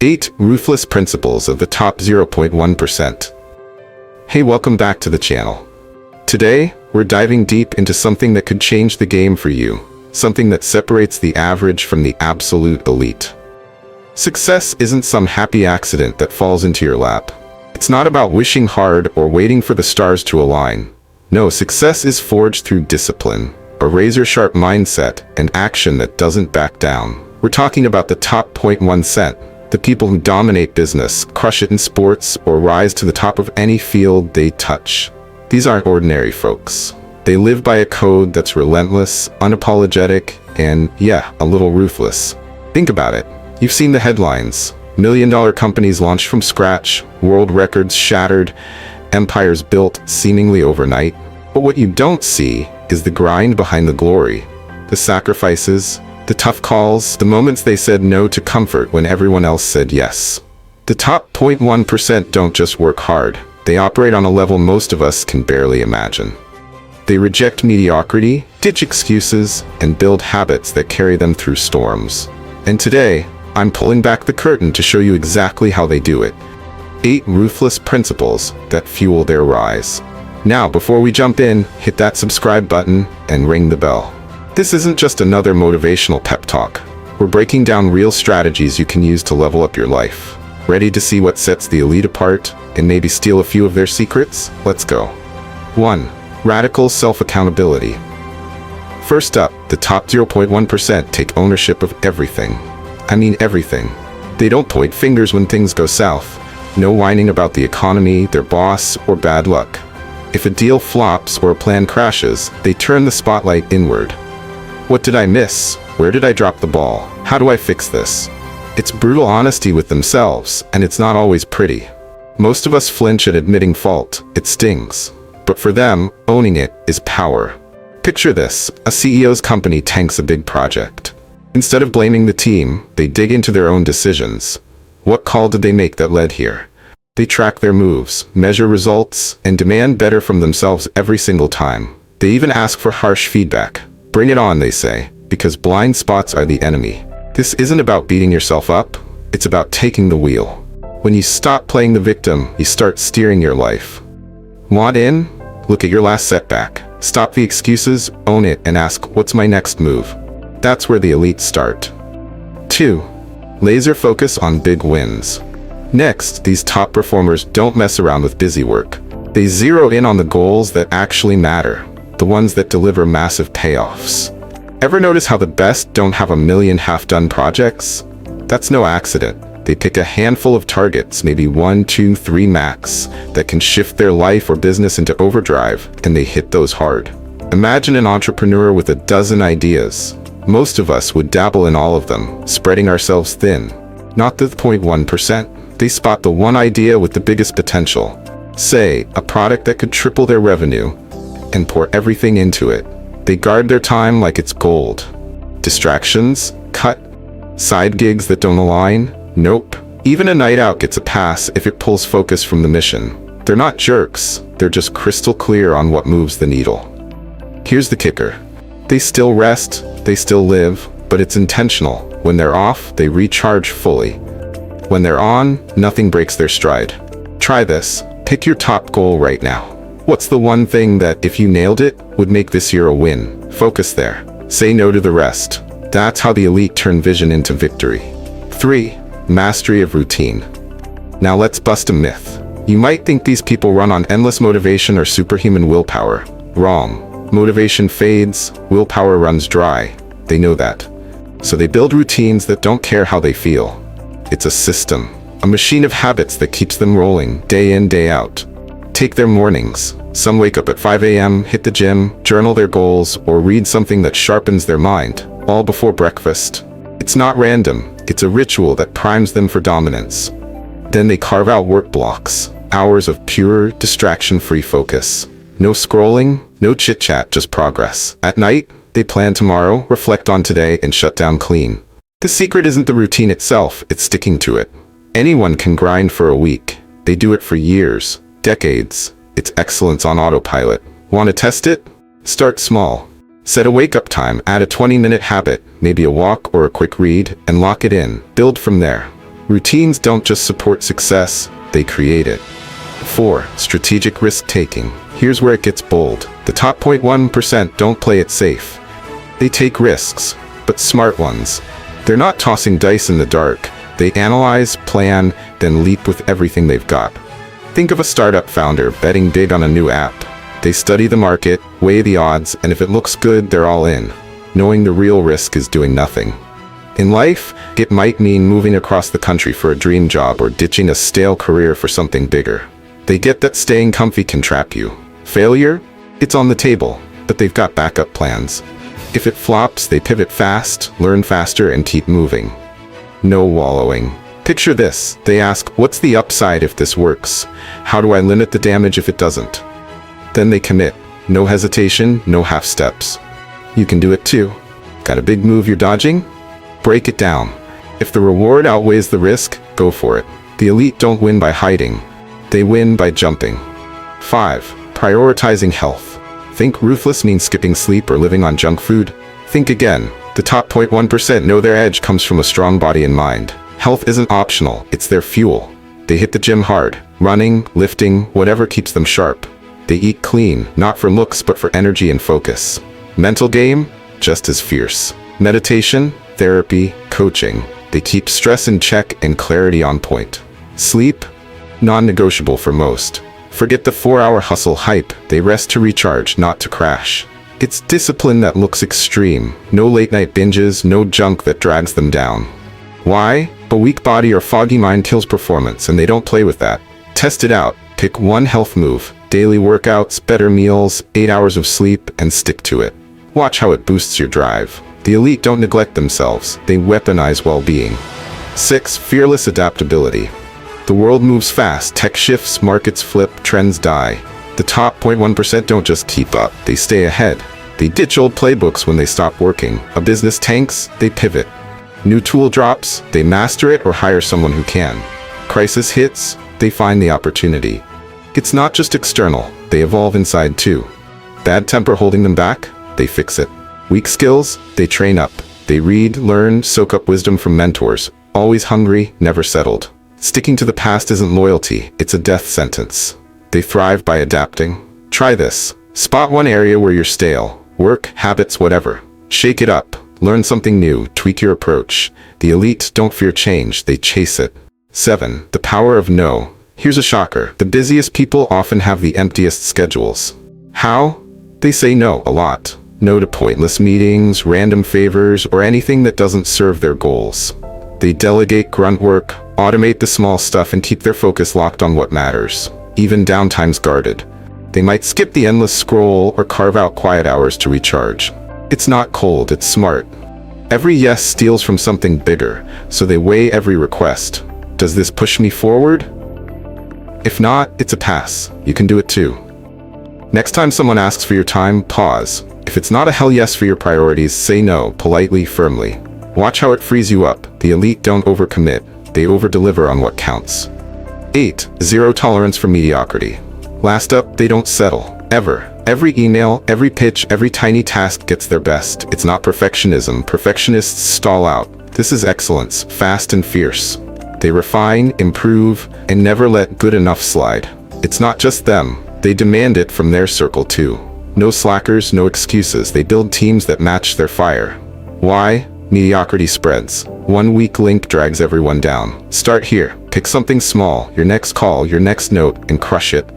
8 Ruthless Principles of the Top 0.1%. Hey, welcome back to the channel. Today, we're diving deep into something that could change the game for you, something that separates the average from the absolute elite. Success isn't some happy accident that falls into your lap. It's not about wishing hard or waiting for the stars to align. No, success is forged through discipline, a razor-sharp mindset, and action that doesn't back down. We're talking about the top 0.1%. The people who dominate business, crush it in sports, or rise to the top of any field they touch. These aren't ordinary folks. They live by a code that's relentless, unapologetic, and, yeah, a little ruthless. Think about it. You've seen the headlines. Million-dollar companies launched from scratch, world records shattered, empires built seemingly overnight. But what you don't see is the grind behind the glory, the sacrifices, the tough calls, the moments they said no to comfort when everyone else said yes. The top 0.1% don't just work hard. They operate on a level most of us can barely imagine. They reject mediocrity, ditch excuses, and build habits that carry them through storms. And today, I'm pulling back the curtain to show you exactly how they do it. 8 ruthless principles that fuel their rise. Now, before we jump in, hit that subscribe button and ring the bell. This isn't just another motivational pep talk. We're breaking down real strategies you can use to level up your life. Ready to see what sets the elite apart and maybe steal a few of their secrets? Let's go. 1. Radical self-accountability. First up, the top 0.1% take ownership of everything. I mean everything. They don't point fingers when things go south. No whining about the economy, their boss, or bad luck. If a deal flops or a plan crashes, they turn the spotlight inward. What did I miss? Where did I drop the ball? How do I fix this? It's brutal honesty with themselves, and it's not always pretty. Most of us flinch at admitting fault. It stings. But for them, owning it is power. Picture this: a CEO's company tanks a big project. Instead of blaming the team, they dig into their own decisions. What call did they make that led here? They track their moves, measure results, and demand better from themselves every single time. They even ask for harsh feedback. Bring it on, they say, because blind spots are the enemy. This isn't about beating yourself up, it's about taking the wheel. When you stop playing the victim, you start steering your life. Want in? Look at your last setback. Stop the excuses, own it, and ask, what's my next move? That's where the elite start. 2. Laser focus on big wins. Next, these top performers don't mess around with busy work. They zero in on the goals that actually matter. The ones that deliver massive payoffs. Ever notice how the best don't have a million half-done projects? That's no accident. They pick a handful of targets, maybe 1, 2, 3 max, that can shift their life or business into overdrive, and they hit those hard. Imagine an entrepreneur with a dozen ideas. Most of us would dabble in all of them, spreading ourselves thin. Not the 0.1%. They spot the one idea with the biggest potential. Say, a product that could triple their revenue, and pour everything into it. They guard their time like it's gold. Distractions? Cut. Side gigs that don't align? Nope. Even a night out gets a pass if it pulls focus from the mission. They're not jerks. They're just crystal clear on what moves the needle. Here's the kicker. They still rest, they still live, but it's intentional. When they're off, they recharge fully. When they're on, nothing breaks their stride. Try this. Pick your top goal right now. What's the one thing that, if you nailed it, would make this year a win? Focus there. Say no to the rest. That's how the elite turn vision into victory. 3. Mastery of routine. Now let's bust a myth. You might think these people run on endless motivation or superhuman willpower. Wrong. Motivation fades, willpower runs dry. They know that. So they build routines that don't care how they feel. It's a system, a machine of habits that keeps them rolling, day in, day out. Take their mornings. Some wake up at 5 a.m., hit the gym, journal their goals, or read something that sharpens their mind, all before breakfast. It's not random. It's a ritual that primes them for dominance. Then they carve out work blocks, hours of pure, distraction-free focus. No scrolling, no chit-chat, just progress. At night, they plan tomorrow, reflect on today, and shut down clean. The secret isn't the routine itself, it's sticking to it. Anyone can grind for a week. They do it for years. Decades. It's excellence on autopilot. Want to test it? Start small. Set a wake-up time, add a 20-minute habit, maybe a walk or a quick read, and lock it in. Build from there. Routines don't just support success, they create it. 4. Strategic risk-taking. Here's where it gets bold. The top 0.1% don't play it safe. They take risks, but smart ones. They're not tossing dice in the dark. They analyze, plan, then leap with everything they've got. Think of a startup founder betting big on a new app. They study the market, weigh the odds, and if it looks good, they're all in, knowing the real risk is doing nothing. In life, it might mean moving across the country for a dream job or ditching a stale career for something bigger. They get that staying comfy can trap you. Failure? It's on the table, but they've got backup plans. If it flops, they pivot fast, learn faster, and keep moving. No wallowing. Picture this. They ask, what's the upside if this works? How do I limit the damage if it doesn't? Then they commit. No hesitation, no half steps. You can do it too. Got a big move you're dodging? Break it down. If the reward outweighs the risk, go for it. The elite don't win by hiding. They win by jumping. 5. Prioritizing health. Think ruthless means skipping sleep or living on junk food? Think again. The top 0.1% know their edge comes from a strong body and mind. Health isn't optional, it's their fuel. They hit the gym hard. Running, lifting, whatever keeps them sharp. They eat clean, not for looks but for energy and focus. Mental game? Just as fierce. Meditation, therapy, coaching. They keep stress in check and clarity on point. Sleep? Non-negotiable for most. Forget the 4-hour hustle hype. They rest to recharge, not to crash. It's discipline that looks extreme. No late-night binges, no junk that drags them down. Why? A weak body or foggy mind kills performance, and they don't play with that. Test it out. Pick one health move. Daily workouts, better meals, 8 hours of sleep, and stick to it. Watch how it boosts your drive. The elite don't neglect themselves. They weaponize well-being. 6. Fearless adaptability. The world moves fast. Tech shifts, markets flip, trends die. The top 0.1% don't just keep up. They stay ahead. They ditch old playbooks when they stop working. A business tanks, they pivot. New tool drops, they master it or hire someone who can. Crisis hits, they find the opportunity. It's not just external, they evolve inside too. Bad temper holding them back, they fix it. Weak skills, they train up. They read, learn, soak up wisdom from mentors. Always hungry, never settled. Sticking to the past isn't loyalty, it's a death sentence. They thrive by adapting. Try this. Spot one area where you're stale. Work, habits, whatever. Shake it up. Learn something new. Tweak your approach. The elite don't fear change, they chase it. 7. The power of no. Here's a shocker. The busiest people often have the emptiest schedules. How? They say no a lot. No to pointless meetings, random favors, or anything that doesn't serve their goals. They delegate grunt work, automate the small stuff, and keep their focus locked on what matters. Even downtime's guarded. They might skip the endless scroll or carve out quiet hours to recharge. It's not cold, it's smart. Every yes steals from something bigger, so they weigh every request. Does this push me forward? If not, it's a pass. You can do it too. Next time someone asks for your time, pause. If it's not a hell yes for your priorities, say no, politely, firmly. Watch how it frees you up. The elite don't overcommit. They overdeliver on what counts. 8. Zero tolerance for mediocrity. Last up, they don't settle. Ever. Every email, every pitch, every tiny task gets their best. It's not perfectionism. Perfectionists stall out. This is excellence, fast and fierce. They refine, improve, and never let good enough slide. It's not just them. They demand it from their circle too. No slackers, no excuses. They build teams that match their fire. Why? Mediocrity spreads. One weak link drags everyone down. Start here. Pick something small, your next call, your next note, and crush it.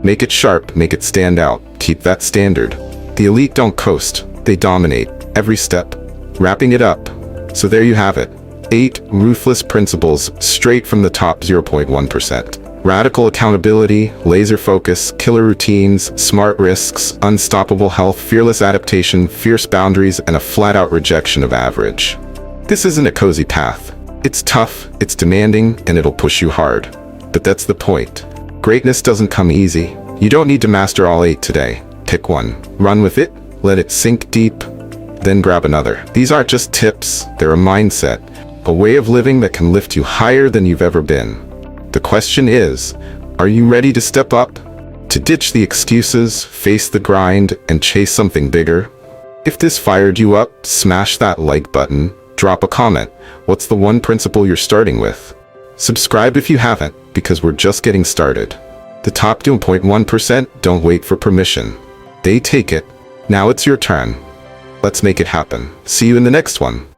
Make it sharp, make it stand out. Keep that standard. The elite don't coast. They dominate. Every step. Wrapping it up. So there you have it. 8 ruthless principles straight from the top 0.1%. Radical accountability, laser focus, killer routines, smart risks, unstoppable health, fearless adaptation, fierce boundaries, and a flat-out rejection of average. This isn't a cozy path. It's tough, it's demanding, and it'll push you hard. But that's the point. Greatness doesn't come easy. You don't need to master all 8 today. Pick one. Run with it, let it sink deep, then grab another. These aren't just tips, they're a mindset, a way of living that can lift you higher than you've ever been. The question is, are you ready to step up? To ditch the excuses, face the grind, and chase something bigger? If this fired you up, smash that like button, drop a comment. What's the one principle you're starting with? Subscribe if you haven't, because we're just getting started. The top 2.1% don't wait for permission. They take it. Now it's your turn. Let's make it happen. See you in the next one.